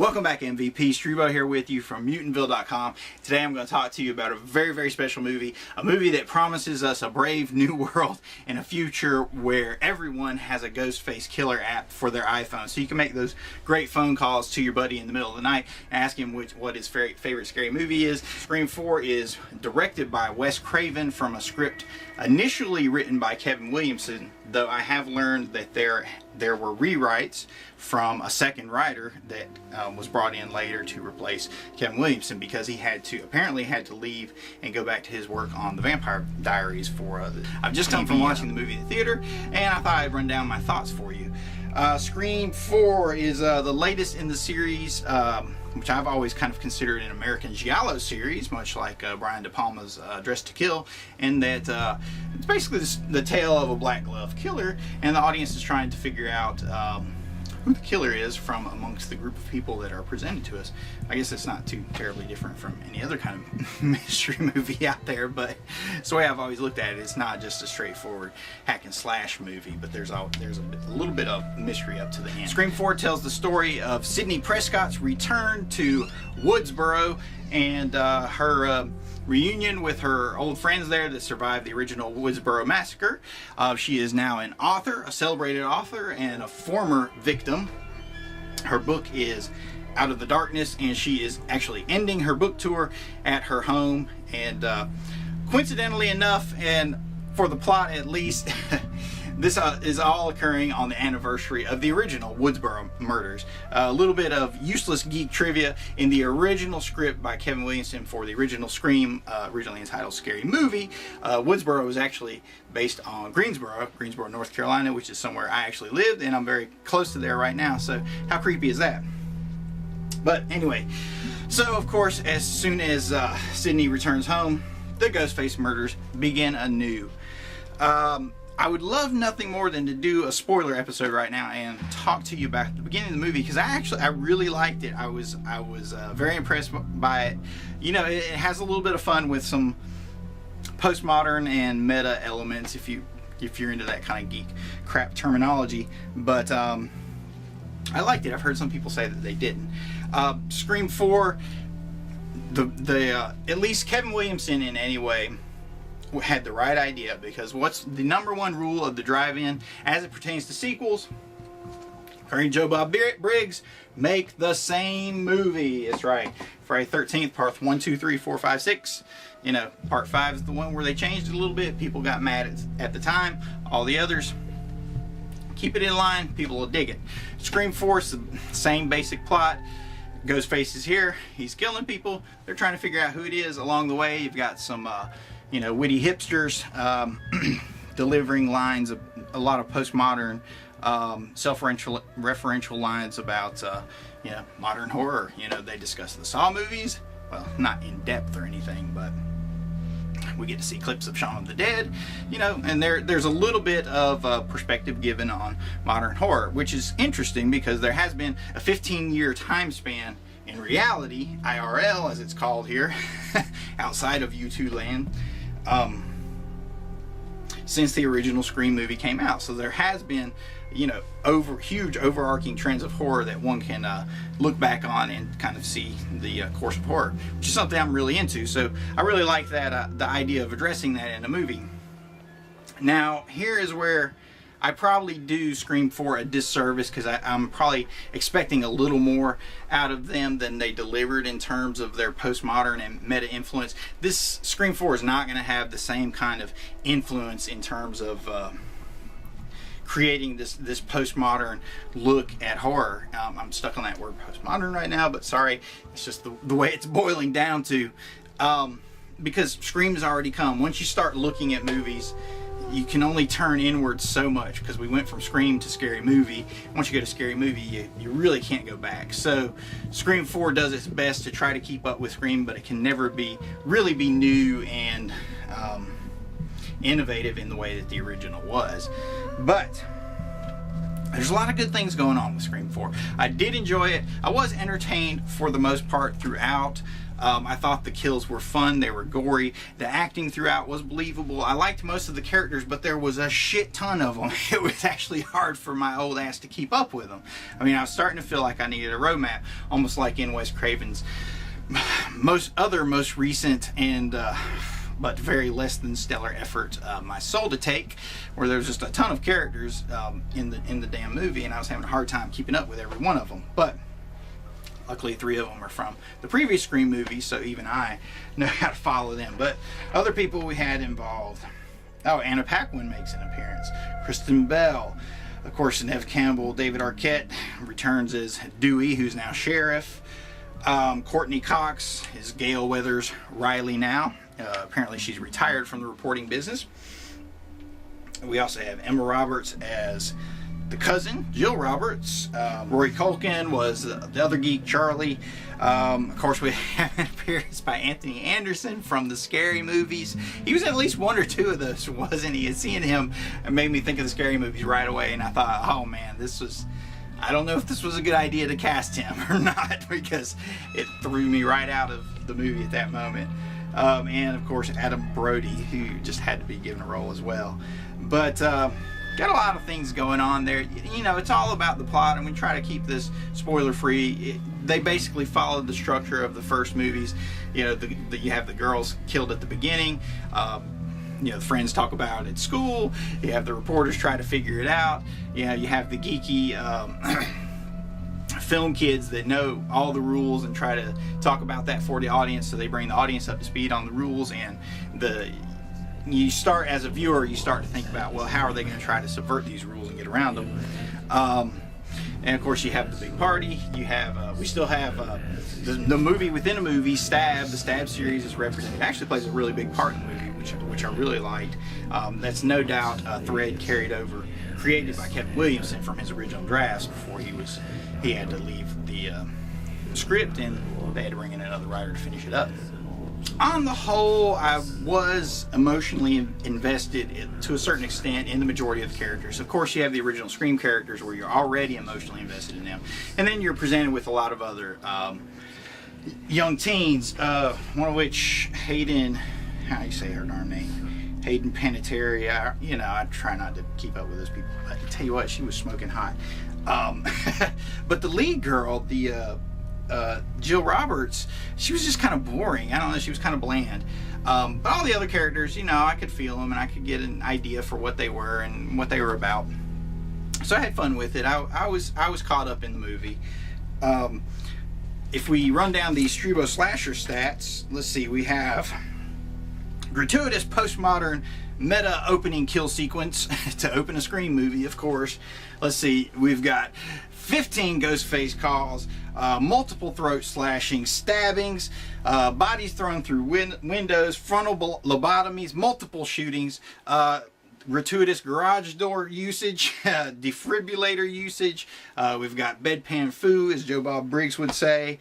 Welcome back, MVP. Strebo here with you from Mutantville.com. Today I'm going to talk to you about a very, very special movie. A movie that promises us a brave new world and a future where everyone has a Ghostface killer app for their iPhone. So you can make those great phone calls to your buddy in the middle of the night and ask him what his favorite scary movie is. Scream 4 is directed by Wes Craven from a script initially written by Kevin Williamson, though I have learned that there were rewrites from a second writer that was brought in later to replace Kevin Williamson because he apparently had to leave and go back to his work on the Vampire Diaries for I've just come from watching the movie in the theater, and I thought I'd run down my thoughts for you. Scream 4 is the latest in the series, which I've always kind of considered an American Giallo series, much like Brian De Palma's Dressed to Kill, and that it's basically the tale of a black glove killer, and the audience is trying to figure out who the killer is from amongst the group of people that are presented to us. I guess it's not too terribly different from any other kind of mystery movie out there, but it's the way I've always looked at it. It's not just a straightforward hack and slash movie, but there's a little bit of mystery up to the end. Scream 4 tells the story of Sidney Prescott's return to Woodsboro and her reunion with her old friends there that survived the original Woodsboro massacre. She is now an author, a celebrated author, and a former victim. Her book is Out of the Darkness, and she is actually ending her book tour at her home. And coincidentally enough, and for the plot at least, this is all occurring on the anniversary of the original Woodsboro murders. A little bit of useless geek trivia: in the original script by Kevin Williamson for the original Scream, originally entitled Scary Movie, Woodsboro was actually based on Greensboro, North Carolina, which is somewhere I actually lived, and I'm very close to there right now, so how creepy is that? But anyway, so of course, as soon as Sidney returns home, the Ghostface murders begin anew. I would love nothing more than to do a spoiler episode right now and talk to you about the beginning of the movie, because I really liked it. I was very impressed by it. You know, it has a little bit of fun with some postmodern and meta elements if you're into that kind of geek crap terminology. But I liked it. I've heard some people say that they didn't. Scream 4, at least Kevin Williamson in any way had the right idea, because what's the number one rule of the drive-in as it pertains to sequels? According to Joe Bob Briggs, make the same movie. It's right. Friday 13th, parts 1, 2, 3, 4, 5, 6. You know, part 5 is the one where they changed it a little bit. People got mad at the time. All the others, keep it in line. People will dig it. Scream 4 is the same basic plot. Ghostface is here. He's killing people. They're trying to figure out who it is. Along the way, you've got some witty hipsters delivering lines of a lot of postmodern, self-referential lines about modern horror. You know, they discuss the Saw movies. Well, not in depth or anything, but we get to see clips of Shaun of the Dead. You know, and there's a little bit of perspective given on modern horror, which is interesting because there has been a 15-year time span in reality, IRL as it's called here, outside of U2 land, since the original Scream movie came out. So there has been, huge overarching trends of horror that one can look back on and kind of see the course of horror, which is something I'm really into. So I really like that, the idea of addressing that in a movie. Now, here is where I probably do Scream 4 a disservice, because I'm probably expecting a little more out of them than they delivered in terms of their postmodern and meta influence. This Scream 4 is not going to have the same kind of influence in terms of creating this postmodern look at horror. I'm stuck on that word postmodern right now, but sorry, it's just the way it's boiling down to. Because Scream has already come. Once you start looking at movies, you can only turn inward so much, because we went from Scream to Scary Movie. Once you go to Scary Movie, you really can't go back. So Scream 4 does its best to try to keep up with Scream, but it can never really be new and innovative in the way that the original was. But there's a lot of good things going on with Scream 4. I did enjoy it. I was entertained for the most part throughout. I thought the kills were fun. They were gory. The acting throughout was believable. I liked most of the characters, but there was a shit ton of them. It was actually hard for my old ass to keep up with them. I mean, I was starting to feel like I needed a roadmap, almost like in Wes Craven's most recent and but very less than stellar effort, My Soul to Take, where there's just a ton of characters in the damn movie, and I was having a hard time keeping up with every one of them. But luckily 3 of them are from the previous Scream movie, so even I know how to follow them. But other people we had involved. Oh, Anna Paquin makes an appearance. Kristen Bell. Of course, Neve Campbell, David Arquette returns as Dewey, who's now sheriff. Courtney Cox is Gail Weathers Riley now. Apparently she's retired from the reporting business. We also have Emma Roberts as the cousin, Jill Roberts. Rory Culkin was the other geek, Charlie. Of course, we have an appearance by Anthony Anderson from the Scary movies. He was in at least 1 or 2 of those, wasn't he? And seeing him made me think of the Scary movies right away, and I thought, oh man, I don't know if this was a good idea to cast him or not, because it threw me right out of the movie at that moment. And of course, Adam Brody, who just had to be given a role as well. But got a lot of things going on there. You know, it's all about the plot, and we try to keep this spoiler free. They basically followed the structure of the first movies. You know, you have the girls killed at the beginning. You know, the friends talk about it at school. You have the reporters try to figure it out. You know, you have the geeky film kids that know all the rules and try to talk about that for the audience, so they bring the audience up to speed on the rules. And you start, as a viewer, you start to think about, well, how are they going to try to subvert these rules and get around them? And of course, you have the big party. You have we still have the movie within a movie, Stab. The Stab series is represented. It actually plays a really big part in the movie, which I really liked. That's no doubt a thread carried over, created by Kevin Williamson from his original drafts before he had to leave the script, and they had to bring in another writer to finish it up. On the whole, I was emotionally invested to a certain extent in the majority of the characters. Of course, you have the original Scream characters where you're already emotionally invested in them, and then you're presented with a lot of other young teens, one of which, Hayden, how do you say her darn name? Hayden Panettiere. You know, I try not to keep up with those people, but I tell you what, she was smoking hot. But the lead girl, Jill Roberts, she was just kind of boring. I don't know, she was kind of bland. But all the other characters, you know, I could feel them, and I could get an idea for what they were and what they were about. So I had fun with it. I was caught up in the movie. If we run down the Strebo slasher stats, let's see, we have gratuitous postmodern meta opening kill sequence to open a Scream movie, of course. Let's see, we've got 15 ghost face calls, multiple throat slashing, stabbings, bodies thrown through windows, frontal lobotomies, multiple shootings, gratuitous garage door usage, defibrillator usage. We've got bedpan foo, as Joe Bob Briggs would say.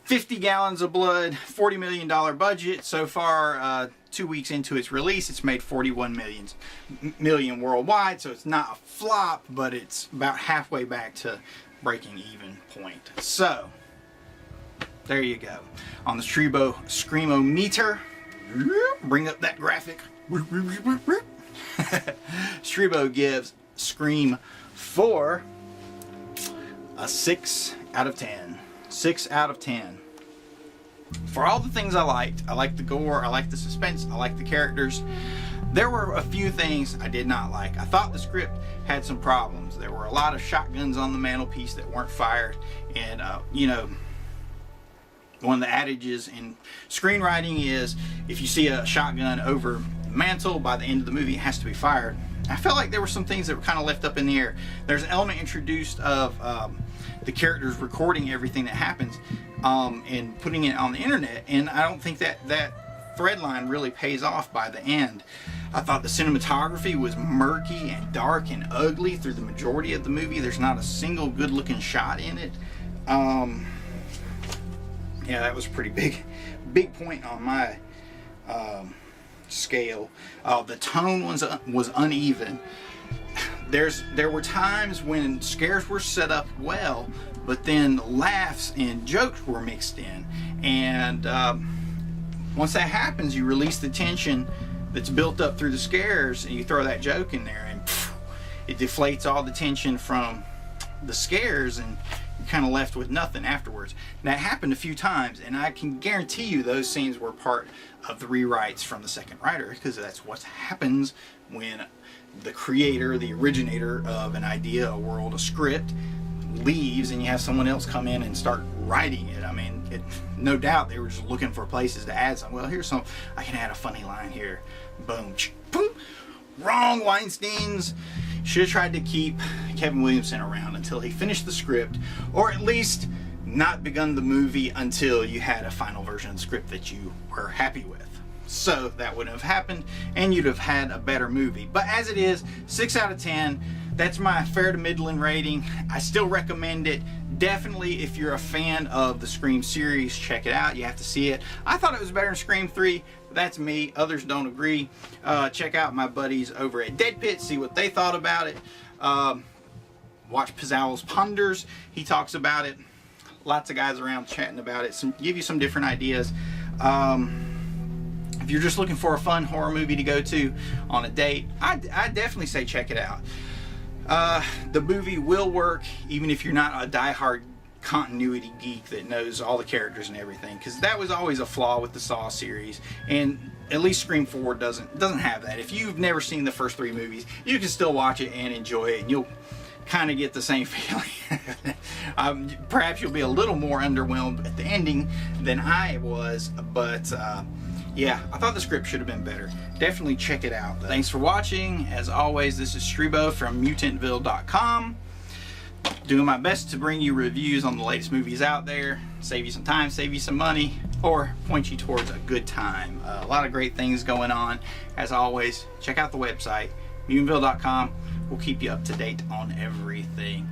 50 gallons of blood, $40 million budget. So far, 2 weeks into its release, it's made 41 million worldwide, so it's not a flop, but it's about halfway back to breaking even point. So, there you go. On the Strebo Screamometer, bring up that graphic. Strebo gives Scream 4 a 6 out of 10. 6 out of 10. For all the things I liked the gore, I liked the suspense, I liked the characters. There were a few things I did not like. I thought the script had some problems. There were a lot of shotguns on the mantelpiece that weren't fired, and you know, one of the adages in screenwriting is if you see a shotgun over the mantle, by the end of the movie it has to be fired. I felt like there were some things that were kind of left up in the air. There's an element introduced of the characters recording everything that happens and putting it on the internet, and I don't think that thread line really pays off by the end. I thought the cinematography was murky and dark and ugly through the majority of the movie. There's not a single good looking shot in it. Yeah, that was a pretty big point on my scale. The tone was uneven. there were times when scares were set up well, but then laughs and jokes were mixed in, and once that happens, you release the tension that's built up through the scares, and you throw that joke in there, and it deflates all the tension from the scares, and you're kind of left with nothing afterwards. And that happened a few times, and I can guarantee you those scenes were part of the rewrites from the second writer, because that's what happens when the creator, the originator of an idea, a world, a script, leaves, and you have someone else come in and start writing it. I mean, no doubt they were just looking for places to add some. Well, here's some, I can add a funny line here. Boom. Boom. Wrong, Weinsteins. Should have tried to keep Kevin Williamson around until he finished the script, or at least not begun the movie until you had a final version of the script that you were happy with. So that wouldn't have happened, and you'd have had a better movie. But as it is, 6 out of 10. That's my fair to middling rating. I still recommend it. Definitely, if you're a fan of the Scream series, check it out. You have to see it. I thought it was better than Scream 3. But that's me. Others don't agree. Check out my buddies over at Dead Pit. See what they thought about it. Watch Pizzow's Ponders. He talks about it. Lots of guys around chatting about it. Give you some different ideas. If you're just looking for a fun horror movie to go to on a date, I definitely say check it out. The movie will work even if you're not a diehard continuity geek that knows all the characters and everything, because that was always a flaw with the Saw series, and at least Scream 4 doesn't have that. If you've never seen the first 3 movies, you can still watch it and enjoy it, and you'll kind of get the same feeling. Perhaps you'll be a little more underwhelmed at the ending than I was, but yeah, I thought the script should have been better. Definitely check it out. Thanks for watching. As always, this is SCRE4M from MutantVille.com. Doing my best to bring you reviews on the latest movies out there, save you some time, save you some money, or point you towards a good time. A lot of great things going on. As always, check out the website, MutantVille.com. We'll keep you up to date on everything.